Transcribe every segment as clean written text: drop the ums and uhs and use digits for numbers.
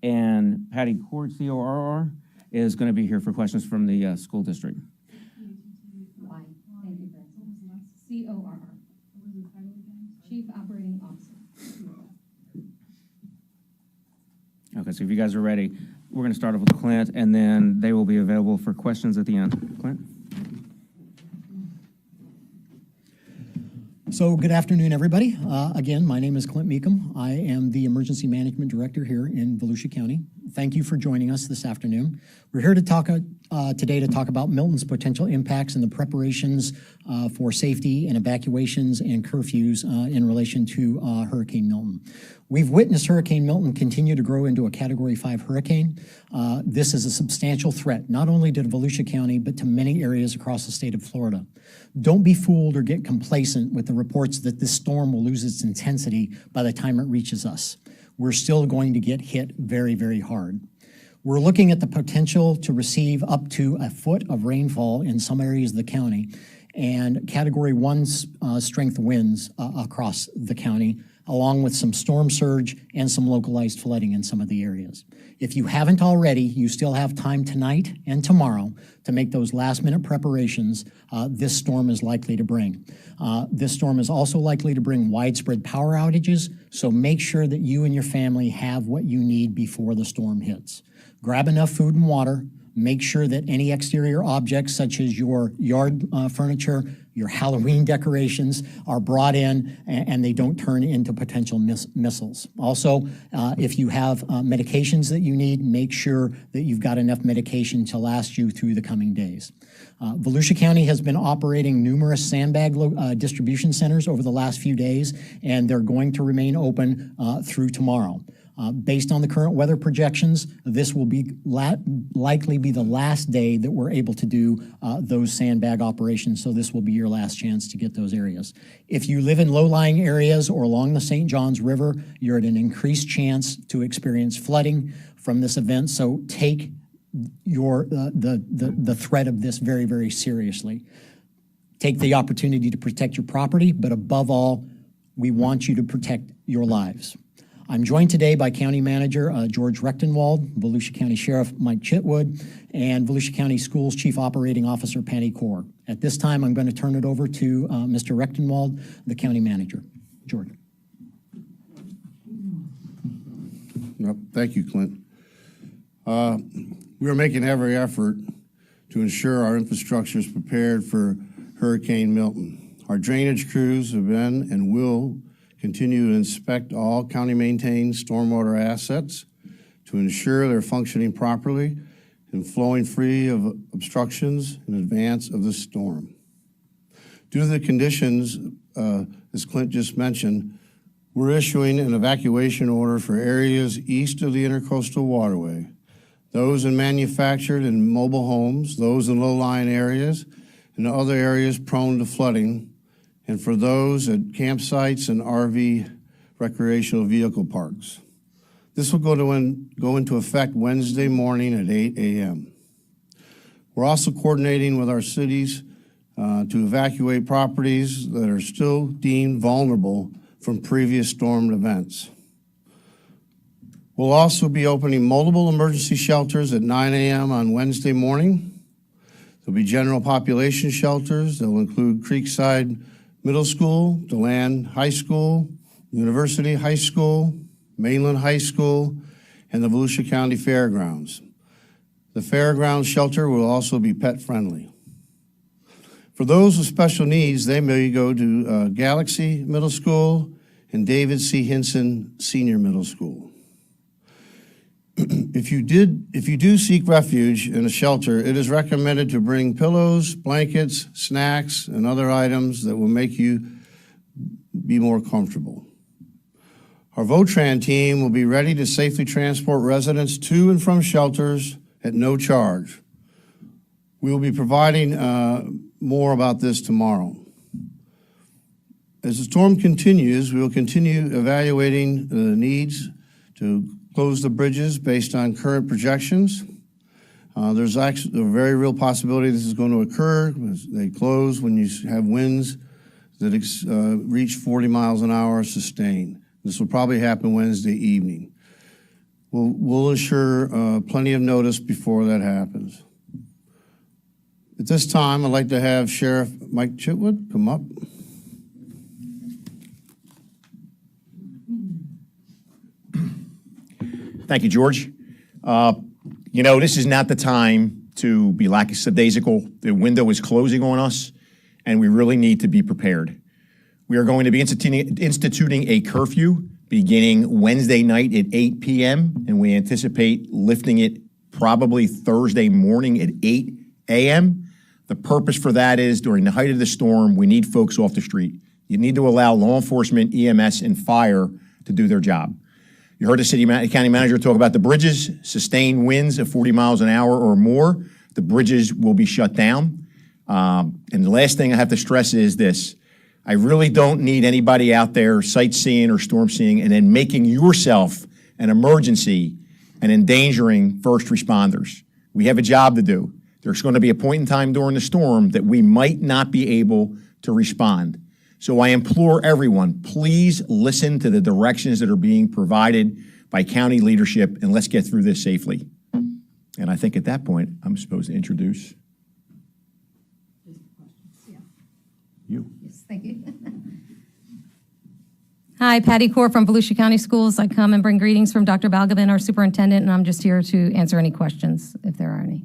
And Patty Cord, CORR, is going to be here for questions from the school district. Why? Thank you, Greg. CORR. Chief Operating Officer. Okay, so if you guys are ready, we're going to start off with Clint, and then they will be available for questions at the end. Clint? So good afternoon, everybody. Again, my name is Clint Meekum. I am the Emergency Management Director here in Volusia County. Thank you for joining us this afternoon. We're here to talk today to talk about Milton's potential impacts and the preparations for safety and evacuations and curfews in relation to Hurricane Milton. We've witnessed Hurricane Milton continue to grow into a Category 5 hurricane. This is a substantial threat, not only to Volusia County, but to many areas across the state of Florida. Don't be fooled or get complacent with the reports that this storm will lose its intensity by the time it reaches us. We're still going to get hit very, very hard. We're looking at the potential to receive up to a foot of rainfall in some areas of the county and Category 1 strength winds across the county, along with some storm surge and some localized flooding in some of the areas. If you haven't already, you still have time tonight and tomorrow to make those last-minute preparations this storm is likely to bring. This storm is also likely to bring widespread power outages, so make sure that you and your family have what you need before the storm hits. Grab enough food and water. Make sure that any exterior objects such as your yard furniture, your Halloween decorations are brought in and they don't turn into potential missiles. Also, if you have medications that you need, make sure that you've got enough medication to last you through the coming days. Volusia County has been operating numerous sandbag distribution centers over the last few days, and they're going to remain open through tomorrow. Based on the current weather projections, this will be likely be the last day that we're able to do those sandbag operations, so this will be your last chance to get those areas. If you live in low-lying areas or along the St. Johns River, you're at an increased chance to experience flooding from this event, so take the threat of this very, very seriously. Take the opportunity to protect your property, but above all, we want you to protect your lives. I'm joined today by County Manager George Rechtenwald, Volusia County Sheriff Mike Chitwood, and Volusia County Schools Chief Operating Officer Patty Cord. At this time, I'm going to turn it over to Mr. Rechtenwald, the County Manager. George. Yep, thank you, Clint. We are making every effort to ensure our infrastructure is prepared for Hurricane Milton. Our drainage crews have been and will continue to inspect all county-maintained stormwater assets to ensure they're functioning properly and flowing free of obstructions in advance of the storm. Due to the conditions, as Clint just mentioned, we're issuing an evacuation order for areas east of the Intercoastal Waterway, those in manufactured and mobile homes, those in low-lying areas, and other areas prone to flooding, and for those at campsites and RV recreational vehicle parks. This will go into effect Wednesday morning at 8 a.m. We're also coordinating with our cities to evacuate properties that are still deemed vulnerable from previous storm events. We'll also be opening multiple emergency shelters at 9 a.m. on Wednesday morning. There'll be general population shelters that will include Creekside Middle School, DeLand High School, University High School, Mainland High School, and the Volusia County Fairgrounds. The Fairgrounds shelter will also be pet-friendly. For those with special needs, they may go to Galaxy Middle School and David C. Hinson Senior Middle School. If you do seek refuge in a shelter, it is recommended to bring pillows, blankets, snacks, and other items that will make you be more comfortable. Our Votran team will be ready to safely transport residents to and from shelters at no charge. We will be providing more about this tomorrow. As the storm continues, we will continue evaluating the needs to close the bridges based on current projections. There's actually a very real possibility this is going to occur. They close when you have winds that reach 40 miles an hour sustained. This will probably happen Wednesday evening. We'll ensure plenty of notice before that happens. At this time, I'd like to have Sheriff Mike Chitwood come up. Thank you, George. You know, this is not the time to be lackadaisical. The window is closing on us, and we really need to be prepared. We are going to be instituting a curfew beginning Wednesday night at 8 p.m., and we anticipate lifting it probably Thursday morning at 8 a.m. The purpose for that is during the height of the storm, we need folks off the street. You need to allow law enforcement, EMS, and fire to do their job. You heard the county manager talk about the bridges, sustained winds of 40 miles an hour or more. The bridges will be shut down. And the last thing I have to stress is this. I really don't need anybody out there sightseeing or storm seeing and then making yourself an emergency and endangering first responders. We have a job to do. There's going to be a point in time during the storm that we might not be able to respond. So I implore everyone, please listen to the directions that are being provided by county leadership, and let's get through this safely. And I think at that point, I'm supposed to introduce you. Yes, thank you. Hi, Patty Core from Volusia County Schools. I come and bring greetings from Dr. Balgobin, our superintendent, and I'm just here to answer any questions if there are any.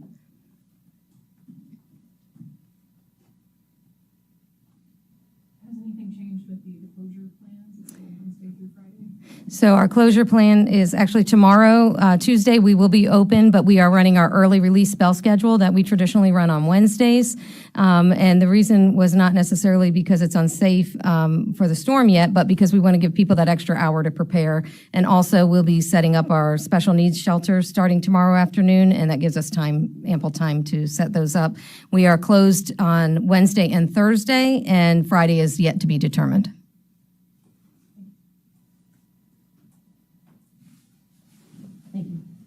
So our closure plan is actually tomorrow, Tuesday, we will be open, but we are running our early release spell schedule that we traditionally run on Wednesdays. And the reason was not necessarily because it's unsafe for the storm yet, but because we want to give people that extra hour to prepare. And also we'll be setting up our special needs shelters starting tomorrow afternoon, and that gives us ample time to set those up. We are closed on Wednesday and Thursday, and Friday is yet to be determined.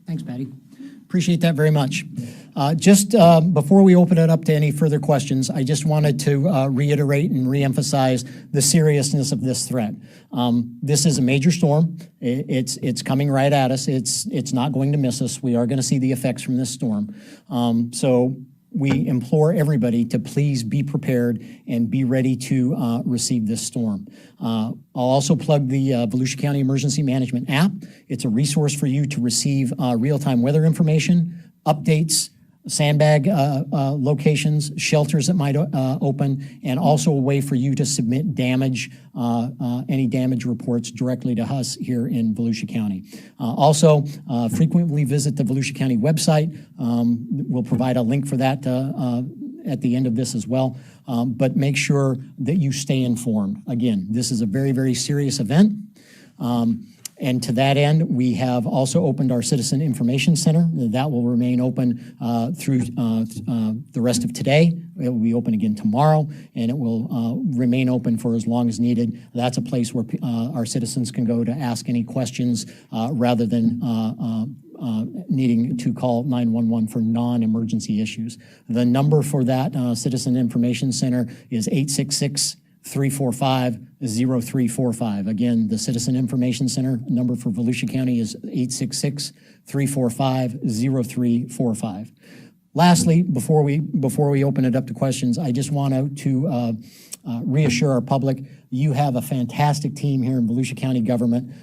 Thanks, Patty. Appreciate that very much. Just before we open it up to any further questions, I just wanted to reiterate and reemphasize the seriousness of this threat. This is a major storm. It's coming right at us. It's not going to miss us. We are going to see the effects from this storm. So we implore everybody to please be prepared and be ready to receive this storm. I'll also plug the Volusia County Emergency Management app. It's a resource for you to receive real-time weather information, updates, sandbag locations, shelters that might open, and also a way for you to submit any damage reports directly to us here in Volusia County. Also, frequently visit the Volusia County website. We'll provide a link for that at the end of this as well. But make sure that you stay informed. Again, this is a very, very serious event. And to that end, we have also opened our Citizen Information Center. That will remain open through the rest of today. It will be open again tomorrow, and it will remain open for as long as needed. That's a place where our citizens can go to ask any questions rather than needing to call 911 for non-emergency issues. The number for that Citizen Information Center is 866-345-0345. Again, the Citizen Information Center number for Volusia County is 866-345-0345. Lastly, before we open it up to questions, I just want to reassure our public, you have a fantastic team here in Volusia County government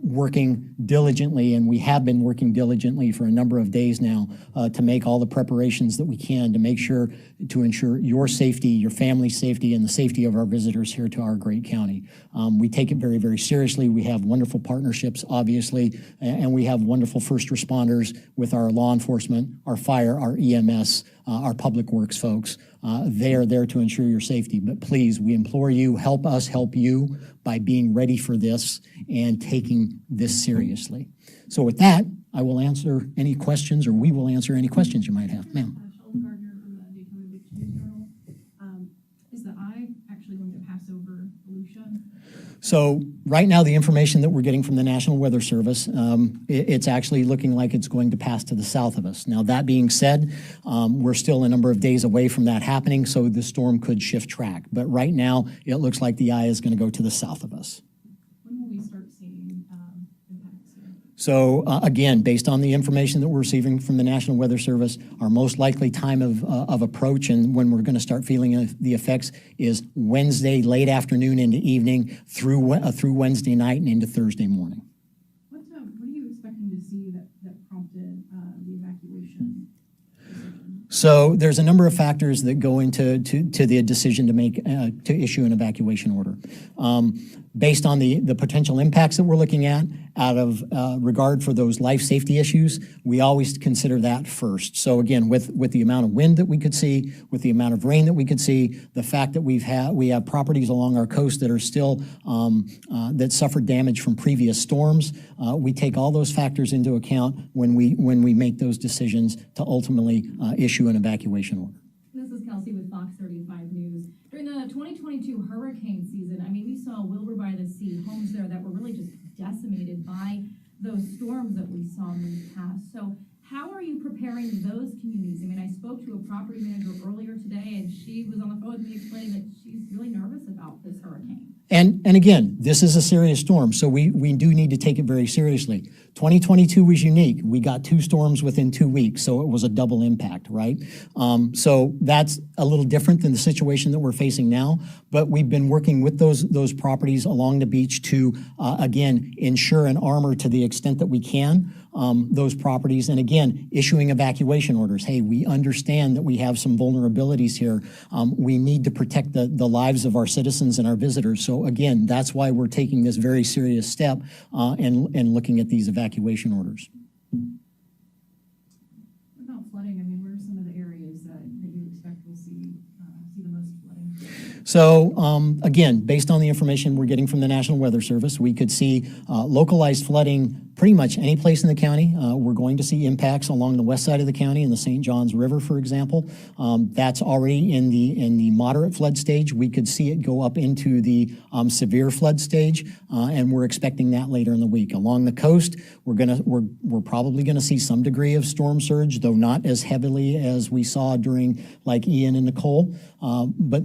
working diligently, and we have been working diligently for a number of days now to make all the preparations that we can to ensure your safety, your family's safety, and the safety of our visitors here to our great county. We take it very, very seriously. We have wonderful partnerships, obviously, and we have wonderful first responders with our law enforcement, our fire, our EMS, our public works folks. They are there to ensure your safety. But please, we implore you, help us help you by being ready for this and taking this seriously. So with that, I will answer any questions, or we will answer any questions you might have. Ma'am. Is the eye actually going to pass over Volusia? So right now, the information that we're getting from the National Weather Service, it's actually looking like it's going to pass to the south of us. Now, that being said, we're still a number of days away from that happening, so the storm could shift track. But right now, it looks like the eye is going to go to the south of us. When will we start seeing impacts? So again, based on the information that we're receiving from the National Weather Service, our most likely time of approach and when we're going to start feeling the effects is Wednesday late afternoon into evening through Wednesday night and into Thursday morning. What are you expecting to see that prompted the evacuation decision? So there's a number of factors that go into the decision to make to issue an evacuation order. Based on the potential impacts that we're looking at, out of regard for those life safety issues, we always consider that first. So again, with the amount of wind that we could see, with the amount of rain that we could see, the fact that we have properties along our coast that are still that suffered damage from previous storms, we take all those factors into account when we make those decisions to ultimately issue an evacuation order. This is Kelsey with Fox 35 News. During the 2022 hurricane season, I mean, we saw Wilbur by the Sea, homes there that were really just decimated by those storms that we saw move past. So how are you preparing those communities? I mean, I spoke to a property manager earlier today, and she was on the phone with me explaining that she's really nervous about this hurricane. And again, this is a serious storm, so we do need to take it very seriously. 2022 was unique. We got 2 storms within 2 weeks, so it was a double impact, right? So that's a little different than the situation that we're facing now, but we've been working with those properties along the beach to, again, ensure and armor to the extent that we can those properties. And again, issuing evacuation orders. Hey, we understand that we have some vulnerabilities here. We need to protect the lives of our citizens and our visitors. So again, that's why we're taking this very serious step and looking at these evacuation orders. What about flooding? I mean, where are some of the areas that you expect will see the most flooding? So again, based on the information we're getting from the National Weather Service, we could see localized flooding pretty much any place in the county. We're going to see impacts along the west side of the county in the St. Johns River, for example. That's already in the moderate flood stage. We could see it go up into the severe flood stage, and we're expecting that later in the week. Along the coast, we're probably gonna see some degree of storm surge, though not as heavily as we saw during like Ian and Nicole. But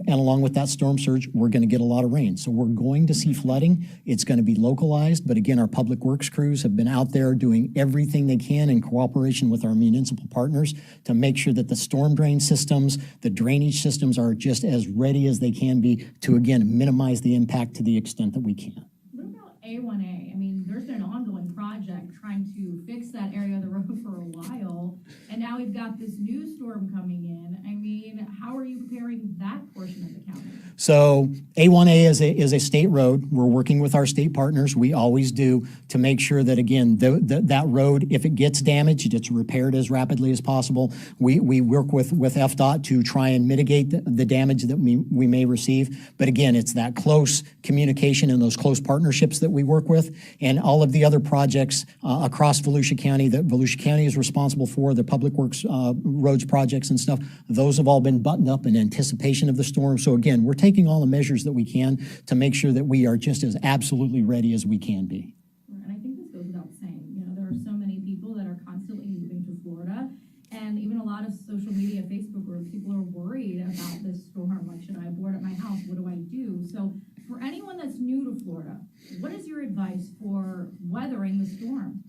along with that storm surge, we're gonna get a lot of rain. So we're going to see flooding. It's gonna be localized, but again, our public works crews have been out there doing everything they can in cooperation with our municipal partners to make sure that the storm drain systems, the drainage systems are just as ready as they can be to, again, minimize the impact to the extent that we can. What about A1A? I mean, there's been an ongoing project trying to fix that area of the road for a while, and now we've got this new storm coming in. I mean, how are you preparing that portion of the county? So A1A is a state road. We're working with our state partners. We always do to make sure that, again, that road, if it gets damaged, it's repaired as rapidly as possible. We work with FDOT to try and mitigate the damage that we may receive. But again, it's that close communication and those close partnerships that we work with, and all of the other projects across Volusia County that Volusia County is responsible for, the public works roads projects and stuff. Those have all been buttoned up in anticipation of the storm. So again, we're taking all the measures that we can to make sure that we are just as absolutely ready as we can be. And I think this goes without saying, you know, there are so many people that are constantly moving to Florida, and even a lot of social media, Facebook groups, people are worried about this storm. Like, should I board at my house? What do I do? So for anyone that's new to Florida, what is your advice for weathering the storm?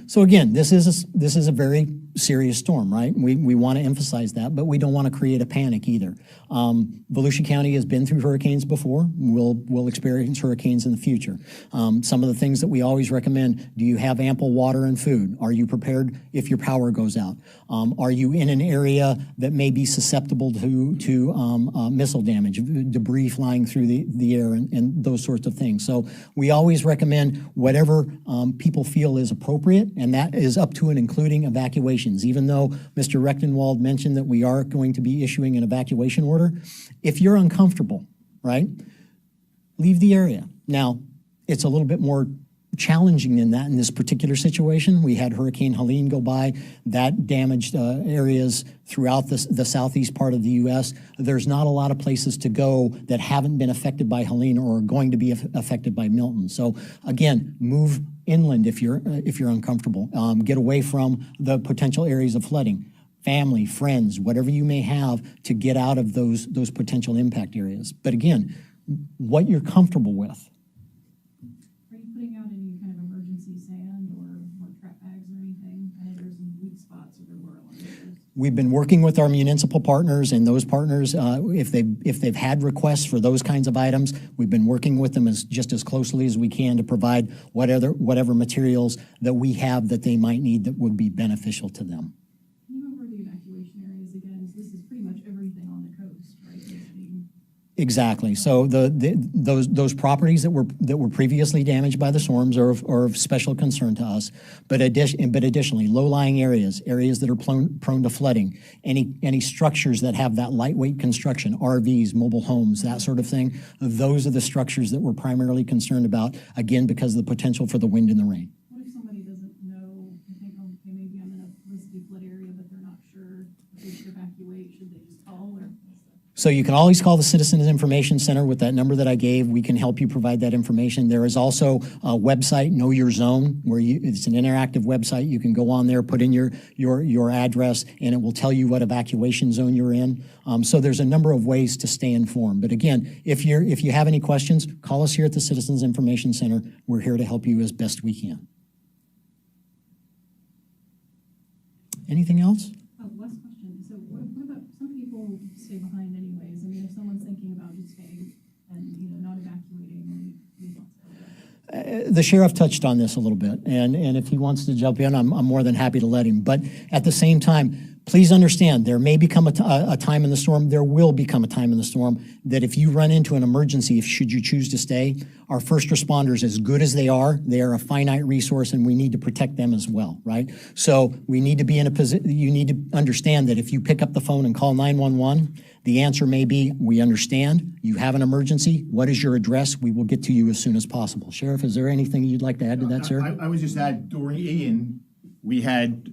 So again, this is a very serious storm, right? We want to emphasize that, but we don't want to create a panic either. Volusia County has been through hurricanes before. We'll experience hurricanes in the future. Some of the things that we always recommend: do you have ample water and food? Are you prepared if your power goes out? Are you in an area that may be susceptible to missile damage, debris flying through the air, and those sorts of things? So we always recommend whatever people feel is appropriate, and that is up to and including evacuations. Even though Mr. Rechtenwald mentioned that we are going to be issuing an evacuation order, if you're uncomfortable, right, leave the area. Now, it's a little bit more challenging than that in this particular situation. We had Hurricane Helene go by. That damaged areas throughout the southeast part of the U.S. There's not a lot of places to go that haven't been affected by Helene or are going to be affected by Milton. So again, move inland if you're uncomfortable. Get away from the potential areas of flooding. Family, friends, whatever you may have to get out of those potential impact areas. But again, what you're comfortable with. Are you putting out any kind of emergency sand or weak spots or there were a lot of issues? We've been working with our municipal partners, and those partners, if they've had requests for those kinds of items, we've been working with them just as closely as we can to provide whatever materials that we have that they might need that would be beneficial to them. Can you remember the evacuation areas again? This is pretty much everything on the coast, right? Exactly. So those properties that were previously damaged by the storms are of special concern to us. But additionally, low-lying areas that are prone to flooding, any structures that have that lightweight construction, RVs, mobile homes, that sort of thing, those are the structures that we're primarily concerned about, again, because of the potential for the wind and the rain. What if somebody doesn't know, they think, oh, okay, maybe I'm in a risky flood area, but they're not sure if they should evacuate, should they just call or? So you can always call the Citizens Information Center with that number that I gave. We can help you provide that information. There is also a website, Know Your Zone, where it's an interactive website. You can go on there, put in your address, and it will tell you what evacuation zone you're in. So there's a number of ways to stay informed. But again, if you have any questions, call us here at the Citizens Information Center. We're here to help you as best we can. Anything else? Last question. So what about, some people stay behind anyways? I mean, if someone's thinking about just staying and, not evacuating, any thoughts about that? The sheriff touched on this a little bit, and if he wants to jump in, I'm more than happy to let him. But at the same time, please understand, there may become a time in the storm, there will become a time in the storm that if you run into an emergency, should you choose to stay, our first responders, as good as they are a finite resource, and we need to protect them as well, right? So we need to be in a position, you need to understand that if you pick up the phone and call 911, the answer may be, we understand, you have an emergency, what is your address? We will get to you as soon as possible. Sheriff, is there anything you'd like to add to that, sir? I would just add, during Ian, we had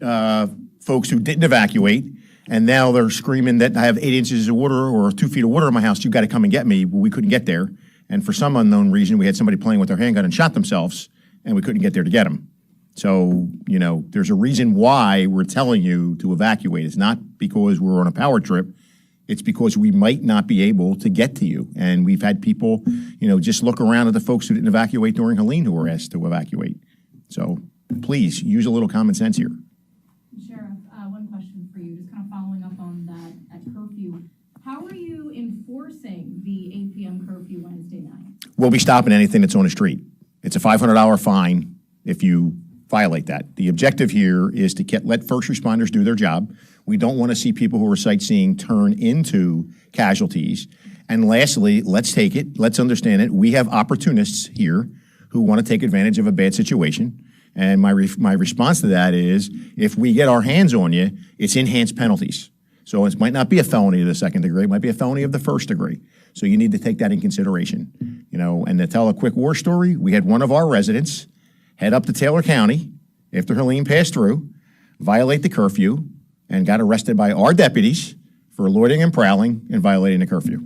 folks who didn't evacuate, and now they're screaming that I have 8 inches of water or 2 feet of water in my house, you got to come and get me. Well, we couldn't get there. And for some unknown reason, we had somebody playing with their handgun and shot themselves, and we couldn't get there to get them. So, there's a reason why we're telling you to evacuate. It's not because we're on a power trip. It's because we might not be able to get to you. And we've had people, just look around at the folks who didn't evacuate during Helene who were asked to evacuate. So please use a little common sense here. Sheriff, one question for you, just kind of following up on that at curfew. How are you enforcing the 8 p.m. curfew Wednesday night? We'll be stopping anything that's on the street. It's a $500 fine if you violate that. The objective here is to let first responders do their job. We don't want to see people who are sightseeing turn into casualties. And lastly, let's understand it. We have opportunists here who want to take advantage of a bad situation. And my response to that is, if we get our hands on you, it's enhanced penalties. So it might not be a felony of the second degree, it might be a felony of the first degree. So you need to take that in consideration. And to tell a quick war story, we had one of our residents head up to Taylor County after Helene passed through, violate the curfew, and got arrested by our deputies for loitering and prowling and violating the curfew.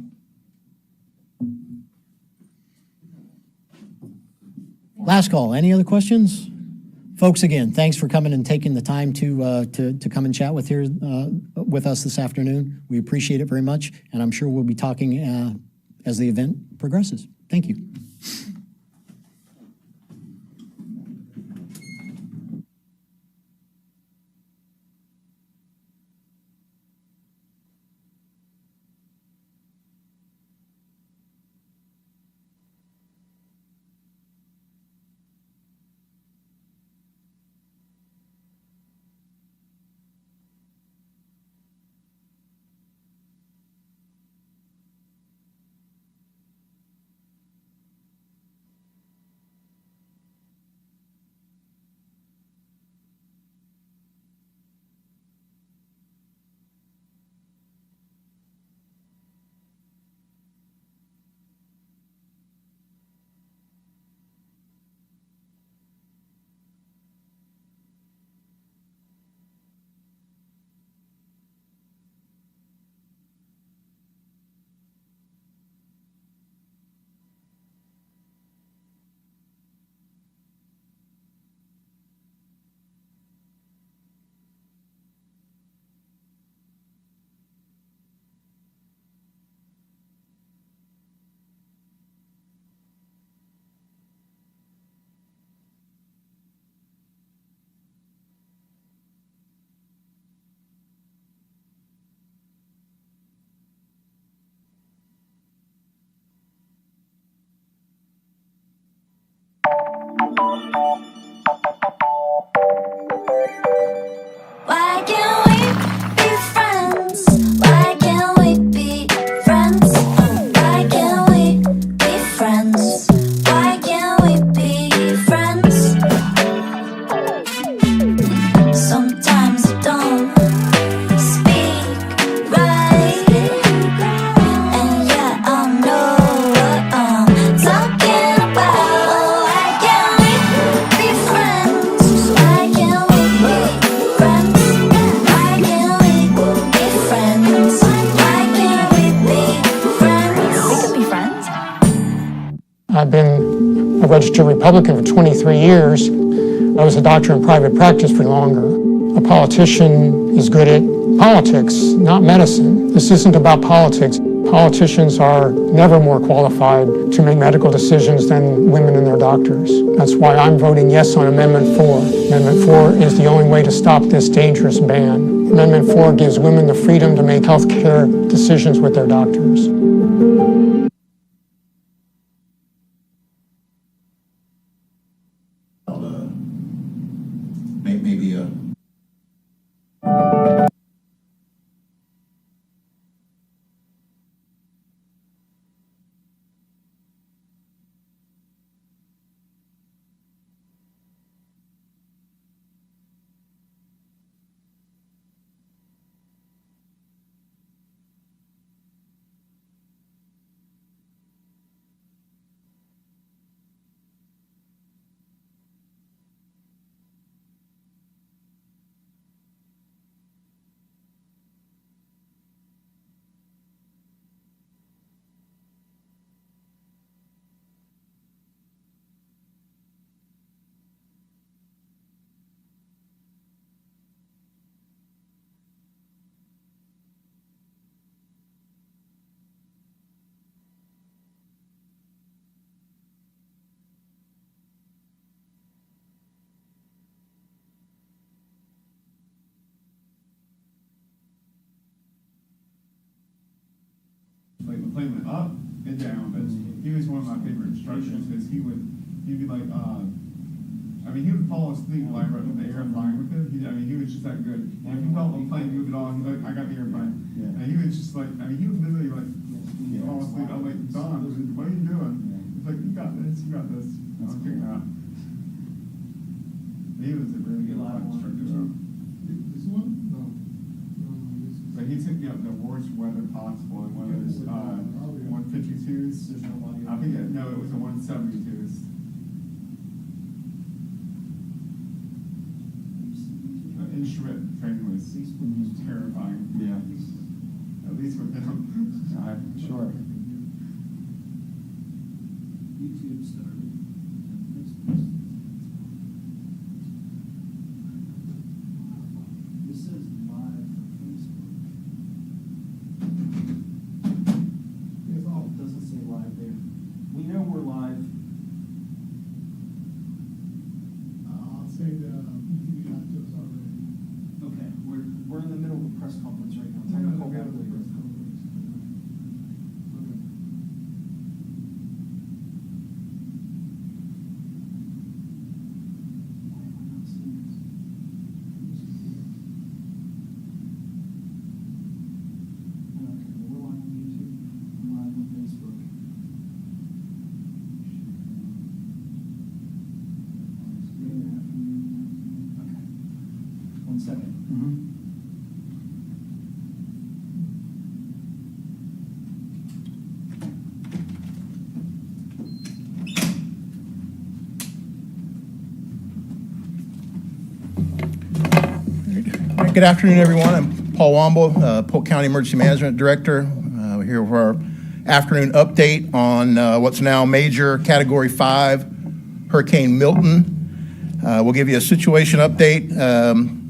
Last call. Any other questions? Folks, again, thanks for coming and taking the time to come and chat with us this afternoon. We appreciate it very much, and I'm sure we'll be talking as the event progresses. Thank you. a registered Republican for 23 years. I was a doctor in private practice for longer. A politician is good at politics, not medicine. This isn't about politics. Politicians are never more qualified to make medical decisions than women and their doctors. That's why I'm voting yes on Amendment 4. Amendment 4 is the only way to stop this dangerous ban. Amendment 4 gives women the freedom to make health care decisions with their doctors. Maybe like the plane went up and down, but he was one of my favorite instructions because he'd be like, he would fall asleep like right in the airplane with it. He was just that good. If he felt the plane move at all, he'd like, I got the airplane. And he was just like, he was literally like, fall asleep. I'm like, Don, what are you doing? He's like, you got this. I'll figure it out. He was a really good flight instructor though. This one? No. But he took me up the worst weather possible in one of those 152s. I think it was a 172s. Instrument training was terrifying. Yeah. At least with him. Sure. YouTube started. This says live for Facebook. It doesn't say live there. We know we're live. I'll say you got to us already. Okay, we're in the middle of a press conference right now. Technical guy later. One second. Good afternoon, everyone. I'm Paul Womble, Polk County Emergency Management Director. We're here for our afternoon update on what's now major Category 5 Hurricane Milton. We'll give you a situation update,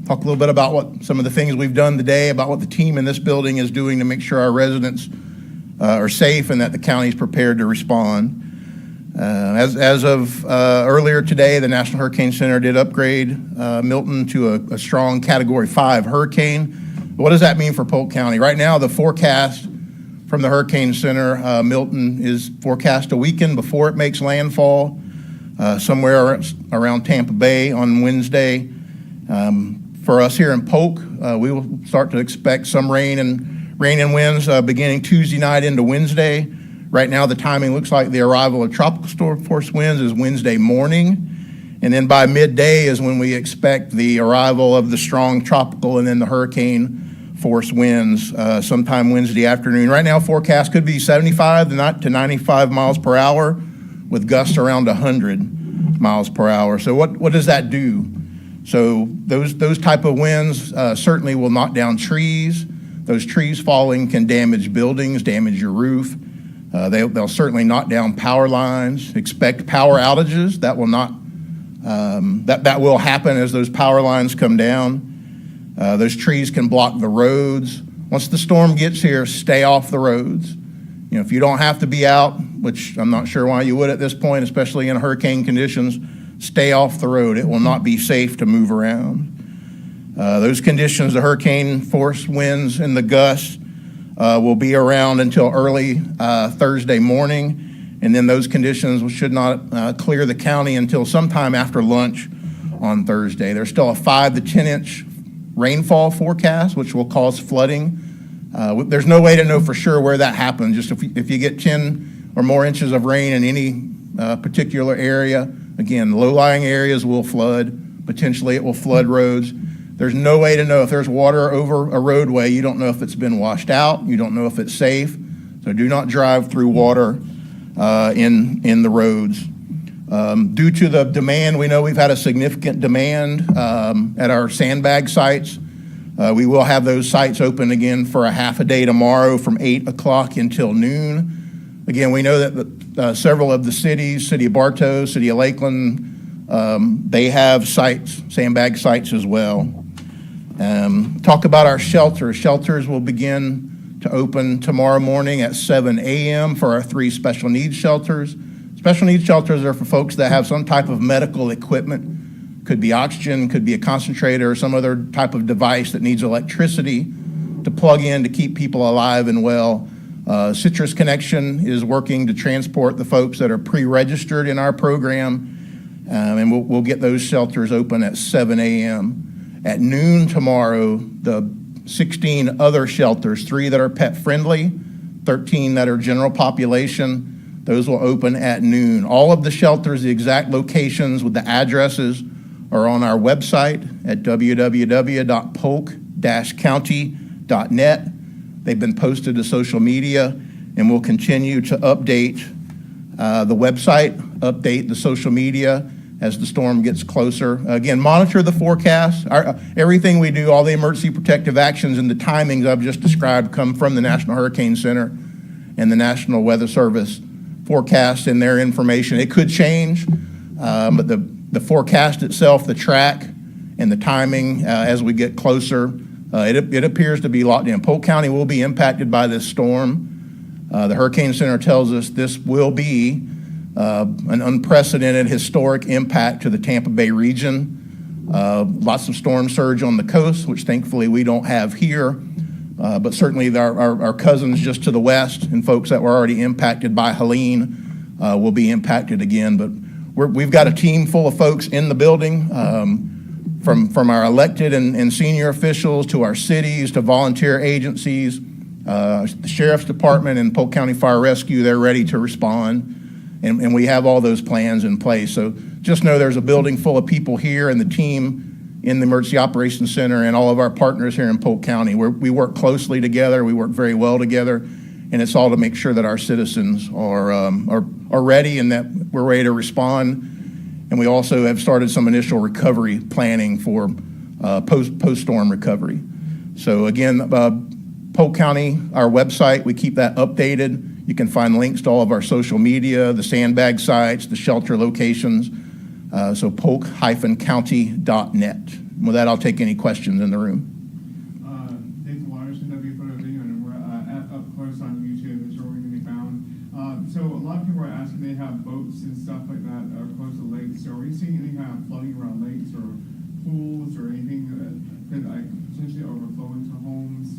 talk a little bit about what some of the things we've done today, about what the team in this building is doing to make sure our residents are safe and that the county is prepared to respond. As of earlier today, the National Hurricane Center did upgrade Milton to a strong Category 5 hurricane. What does that mean for Polk County? Right now, the forecast from the Hurricane Center, Milton is forecast to weaken before it makes landfall, somewhere around Tampa Bay on Wednesday. For us here in Polk, we will start to expect some rain and winds beginning Tuesday night into Wednesday. Right now, the timing looks like the arrival of tropical storm force winds is Wednesday morning. And then by midday is when we expect the arrival of the strong tropical and then the hurricane force winds sometime Wednesday afternoon. Right now, forecast could be 75 to 95 miles per hour with gusts around 100 miles per hour. So what does that do? So those type of winds certainly will knock down trees. Those trees falling can damage buildings, damage your roof. They'll certainly knock down power lines, expect power outages. That will not, that will happen as those power lines come down. Those trees can block the roads. Once the storm gets here, stay off the roads. You know, if you don't have to be out, which I'm not sure why you would at this point, especially in hurricane conditions, stay off the road. It will not be safe to move around. Those conditions, the hurricane force winds and the gusts, will be around until early Thursday morning, and then those conditions should not clear the county until sometime after lunch on Thursday. There's still a 5 to 10 inch rainfall forecast, which will cause flooding. There's no way to know for sure where that happens. Just if you get 10 or more inches of rain in any particular area, again, low-lying areas will flood. Potentially it will flood roads. There's no way to know if there's water over a roadway. You don't know if it's been washed out. You don't know if it's safe. So do not drive through water in the roads. Due to the demand, we know we've had a significant demand at our sandbag sites. We will have those sites open again for a half a day tomorrow from 8 o'clock until noon. Again, we know that several of the cities, City of Bartow, City of Lakeland, they have sites, sandbag sites as well. Talk about our shelters. Shelters will begin to open tomorrow morning at 7 a.m. for our 3 special needs shelters. Special needs shelters are for folks that have some type of medical equipment. Could be oxygen, could be a concentrator, or some other type of device that needs electricity to plug in to keep people alive and well. Citrus Connection is working to transport the folks that are pre-registered in our program, and we'll get those shelters open at 7 a.m. At noon tomorrow, the 16 other shelters, 3 that are pet-friendly, 13 that are general population, those will open at noon. All of the shelters, the exact locations with the addresses are on our website at www.polk-county.net. They've been posted to social media, and we'll continue to update the website, update the social media as the storm gets closer. Again, monitor the forecast. Everything we do, all the emergency protective actions and the timings I've just described come from the National Hurricane Center and the National Weather Service forecast and their information. It could change, but the forecast itself, the track, and the timing as we get closer, it appears to be locked in. Polk County will be impacted by this storm. The Hurricane Center tells us this will be an unprecedented historic impact to the Tampa Bay region. Lots of storm surge on the coast, which thankfully we don't have here, but certainly our cousins just to the west and folks that were already impacted by Helene will be impacted again. But we've got a team full of folks in the building, from our elected and senior officials to our cities to volunteer agencies, the Sheriff's Department and Polk County Fire Rescue. They're ready to respond. And we have all those plans in place. So just know there's a building full of people here and the team in the Emergency Operations Center and all of our partners here in Polk County. We work closely together. We work very well together. And it's all to make sure that our citizens are ready and that we're ready to respond. And we also have started some initial recovery planning for post-storm recovery. So again, Polk County, our website, we keep that updated. You can find links to all of our social media, the sandbag sites, the shelter locations, so polk-county.net. With that, I'll take any questions in the room. Thanks a lot. It's another photo video, and we're up close on YouTube. It's where we can be found. So a lot of people are asking, they have boats and stuff like that that are close to lakes. So are you seeing any kind of flooding around lakes or pools or anything that could potentially overflow into homes?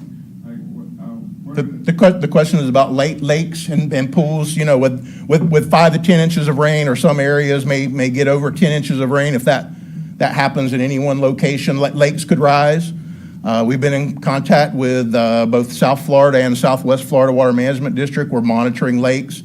The question is about lakes and pools. You know, with 5 to 10 inches of rain, or some areas may get over 10 inches of rain. If that happens in any one location, lakes could rise. We've been in contact with both South Florida and Southwest Florida Water Management District. We're monitoring lakes.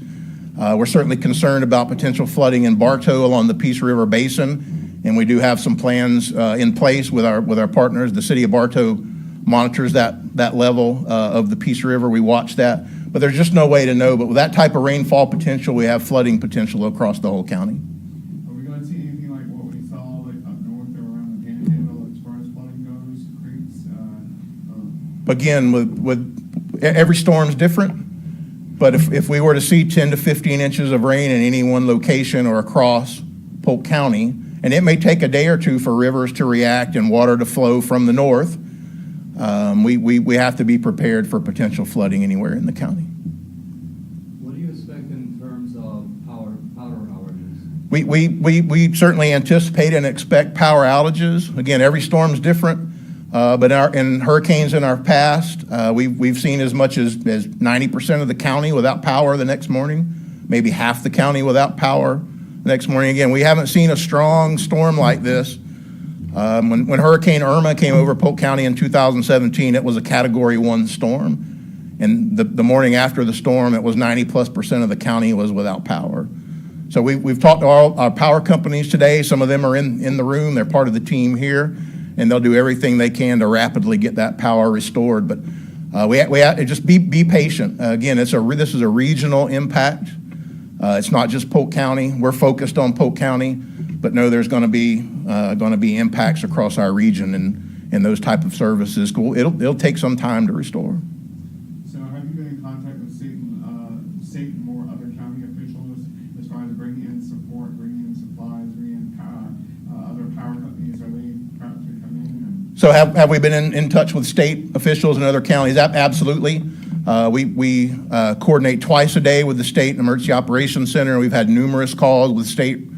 We're certainly concerned about potential flooding in Bartow along the Peace River Basin, and we do have some plans in place with our partners. The City of Bartow monitors that level of the Peace River. We watch that, but there's just no way to know. But with that type of rainfall potential, we have flooding potential across the whole county. Are we going to see anything like what we saw like up north or around the Panhandle as far as flooding goes, creeks? Again, with every storm's different. But if we were to see 10 to 15 inches of rain in any one location or across Polk County, and it may take a day or two for rivers to react and water to flow from the north, we have to be prepared for potential flooding anywhere in the county. What do you expect in terms of power outages? We certainly anticipate and expect power outages. Again, every storm's different, but in hurricanes in our past, we've seen as much as 90% of the county without power the next morning, maybe half the county without power the next morning. Again, we haven't seen a strong storm like this. When Hurricane Irma came over Polk County in 2017, it was a Category 1 storm. And the morning after the storm, it was 90+% of the county was without power. So we've talked to all our power companies today. Some of them are in the room. They're part of the team here, and they'll do everything they can to rapidly get that power restored. But we have to just be patient. Again, this is a regional impact. It's not just Polk County. We're focused on Polk County, but no, there's going to be impacts across our region and those type of services. It'll take some time to restore. So have you been in contact with state and more other county officials as far as bringing in support, bringing in supplies, bringing in other power companies? Are they proud to come in? So have we been in touch with state officials in other counties? Absolutely. We coordinate twice a day with the State Emergency Operations Center. We've had numerous calls with state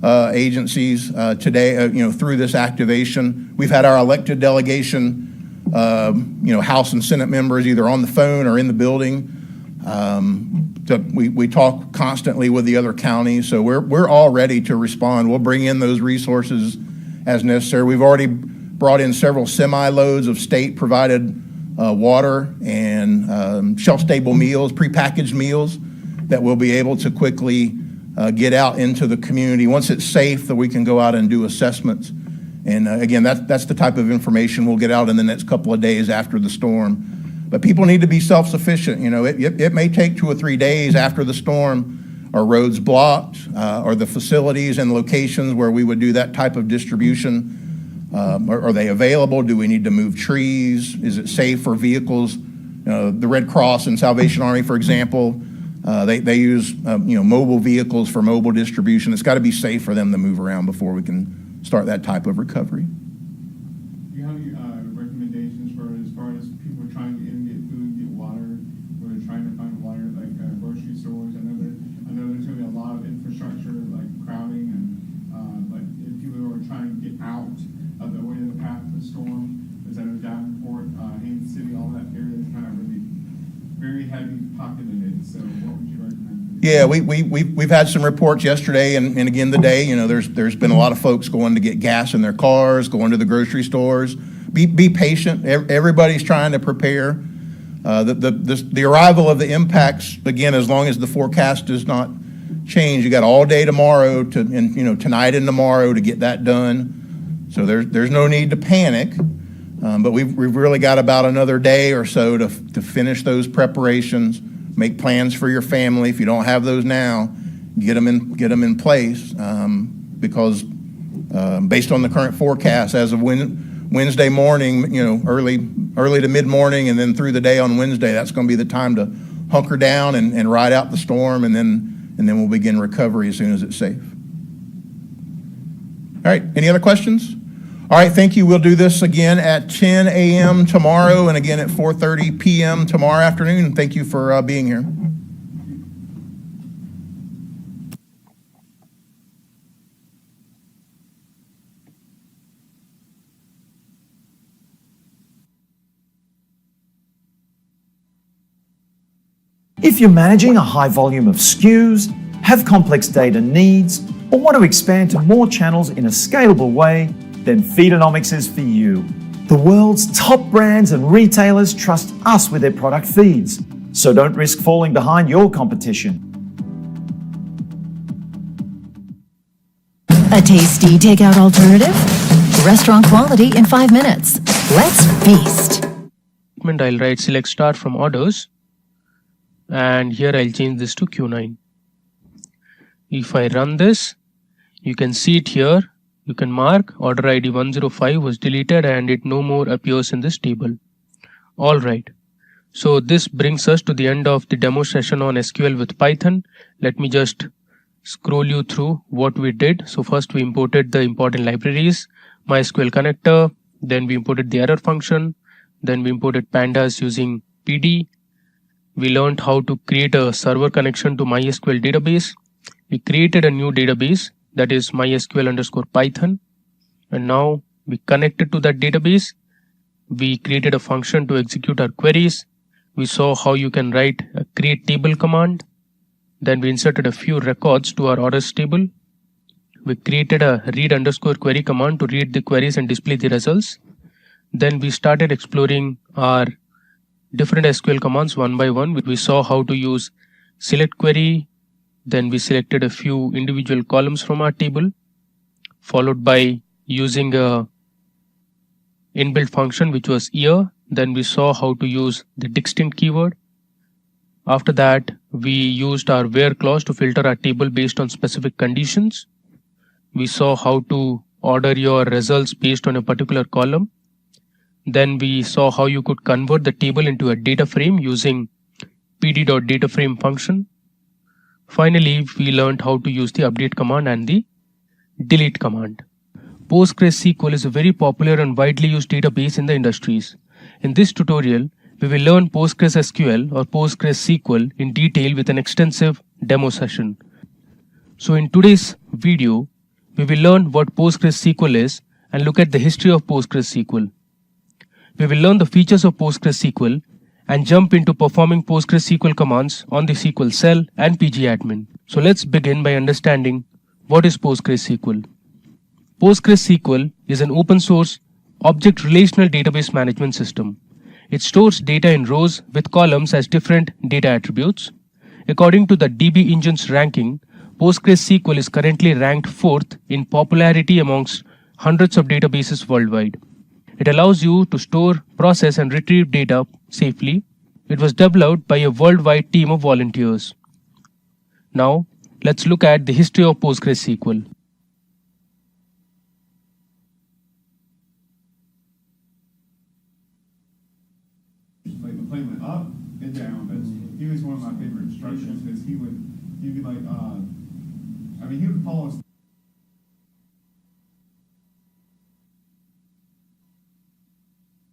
agencies today, through this activation. We've had our elected delegation, House and Senate members either on the phone or in the building. We talk constantly with the other counties, so we're all ready to respond. We'll bring in those resources as necessary. We've already brought in several semi-loads of state-provided water and shelf-stable meals, prepackaged meals that we'll be able to quickly get out into the community. Once it's safe, that we can go out and do assessments. And again, that's the type of information we'll get out in the next couple of days after the storm. But people need to be self-sufficient. It may take 2 or 3 days after the storm. Are roads blocked? Are the facilities and locations where we would do that type of distribution, are they available? Do we need to move trees? Is it safe for vehicles? The Red Cross and Salvation Army, for example, they use mobile vehicles for mobile distribution. It's got to be safe for them to move around before we can start that type of recovery. Do you have any recommendations for as far as people trying to get food, get water, or trying to find water, like grocery stores? I know there's going to be a lot of infrastructure like crowding and like if people are trying to get out of the way of the path of the storm. Is that in Davenport, Haines City, all that area is kind of really very heavy populated. So what would you recommend? Yeah, we've had some reports yesterday and again today. There's been a lot of folks going to get gas in their cars, going to the grocery stores. Be patient. Everybody's trying to prepare. The arrival of the impacts, again, as long as the forecast does not change, you got all day tomorrow tonight and tomorrow to get that done. So there's no need to panic, but we've really got about another day or so to finish those preparations, make plans for your family. If you don't have those now, get them in place, because based on the current forecast, as of Wednesday morning, early to mid-morning, and then through the day on Wednesday, that's going to be the time to hunker down and ride out the storm, and then we'll begin recovery as soon as it's safe. All right, any other questions? All right, thank you. We'll do this again at 10 a.m. tomorrow and again at 4:30 p.m. tomorrow afternoon. Thank you for being here. If you're managing a high volume of SKUs, have complex data needs, or want to expand to more channels in a scalable way, then Feedonomics is for you. The world's top brands and retailers trust us with their product feeds, so don't risk falling behind your competition. A tasty takeout alternative? Restaurant quality in 5 minutes. Let's feast. I'll write select star from orders, and here I'll change this to Q9. If I run this, you can see it here. You can mark order ID 105 was deleted and it no more appears in this table. Alright, So this brings us to the end of the demo session on SQL with Python. Let me just scroll you through what we did. So first we imported the important libraries, MySQL connector, then we imported the error function, then we imported pandas using PD. We learned how to create a server connection to MySQL database. We created a new database, that is MySQL_Python. And now we connected to that database. We created a function to execute our queries. We saw how you can write a create table command. Then we inserted a few records to our orders table. We created a read_query command to read the queries and display the results. Then we started exploring our different SQL commands one by one. We saw how to use select query. Then we selected a few individual columns from our table, followed by using a inbuilt function which was year. Then we saw how to use the distinct keyword. After that, we used our where clause to filter our table based on specific conditions. We saw how to order your results based on a particular column. Then we saw how you could convert the table into a data frame using pd.dataframe function. Finally, we learned how to use the update command and the delete command. PostgreSQL is a very popular and widely used database in the industries. In this tutorial, we will learn PostgreSQL or PostgreSQL in detail with an extensive demo session. So in today's video, we will learn what PostgreSQL is and look at the history of PostgreSQL. We will learn the features of PostgreSQL and jump into performing PostgreSQL commands on the SQL cell and pgadmin. So let's begin by understanding what is PostgreSQL. PostgreSQL is an open source object relational database management system. It stores data in rows with columns as different data attributes. According to the DB Engine's ranking, PostgreSQL is currently ranked 4th in popularity amongst hundreds of databases worldwide. It allows you to store, process, and retrieve data safely. It was developed by a worldwide team of volunteers. Now, let's look at the history of PostgreSQL. Like playing it up and down. He was one of my favorite instructions because he'd be like, he would follow us.